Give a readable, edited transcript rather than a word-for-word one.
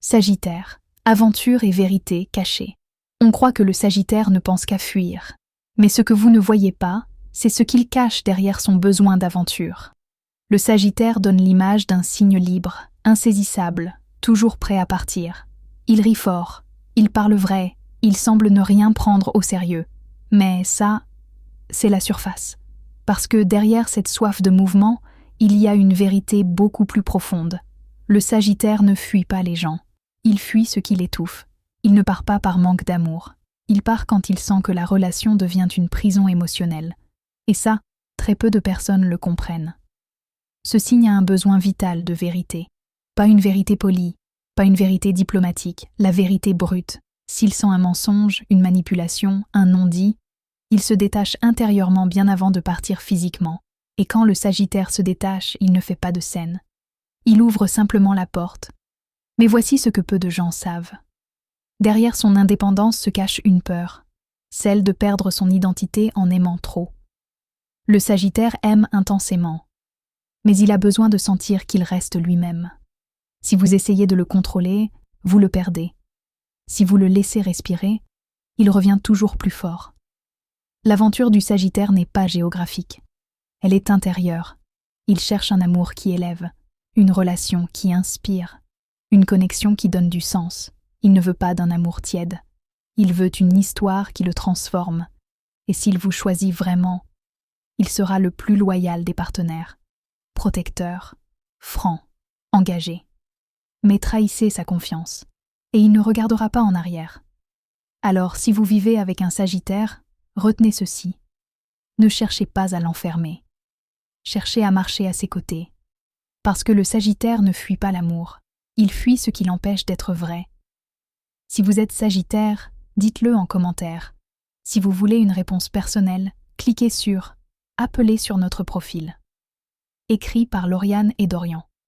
Sagittaire, aventure et vérité cachée. On croit que le Sagittaire ne pense qu'à fuir. Mais ce que vous ne voyez pas, c'est ce qu'il cache derrière son besoin d'aventure. Le Sagittaire donne l'image d'un signe libre, insaisissable, toujours prêt à partir. Il rit fort, il parle vrai, il semble ne rien prendre au sérieux. Mais ça, c'est la surface. Parce que derrière cette soif de mouvement, il y a une vérité beaucoup plus profonde. Le Sagittaire ne fuit pas les gens. Il fuit ce qui l'étouffe. Il ne part pas par manque d'amour. Il part quand il sent que la relation devient une prison émotionnelle. Et ça, très peu de personnes le comprennent. Ce signe a un besoin vital de vérité. Pas une vérité polie, pas une vérité diplomatique, la vérité brute. S'il sent un mensonge, une manipulation, un non-dit, il se détache intérieurement bien avant de partir physiquement. Et quand le Sagittaire se détache, il ne fait pas de scène. Il ouvre simplement la porte. Mais voici ce que peu de gens savent. Derrière son indépendance se cache une peur, celle de perdre son identité en aimant trop. Le Sagittaire aime intensément, mais il a besoin de sentir qu'il reste lui-même. Si vous essayez de le contrôler, vous le perdez. Si vous le laissez respirer, il revient toujours plus fort. L'aventure du Sagittaire n'est pas géographique. Elle est intérieure. Il cherche un amour qui élève, une relation qui inspire, une connexion qui donne du sens. Il ne veut pas d'un amour tiède. Il veut une histoire qui le transforme. Et s'il vous choisit vraiment, il sera le plus loyal des partenaires. Protecteur, franc, engagé. Mais trahissez sa confiance, et il ne regardera pas en arrière. Alors, si vous vivez avec un Sagittaire, retenez ceci. Ne cherchez pas à l'enfermer. Cherchez à marcher à ses côtés. Parce que le Sagittaire ne fuit pas l'amour. Il fuit ce qui l'empêche d'être vrai. Si vous êtes Sagittaire, dites-le en commentaire. Si vous voulez une réponse personnelle, cliquez sur « Appeler » sur notre profil. Écrit par Lauriane et Dorian.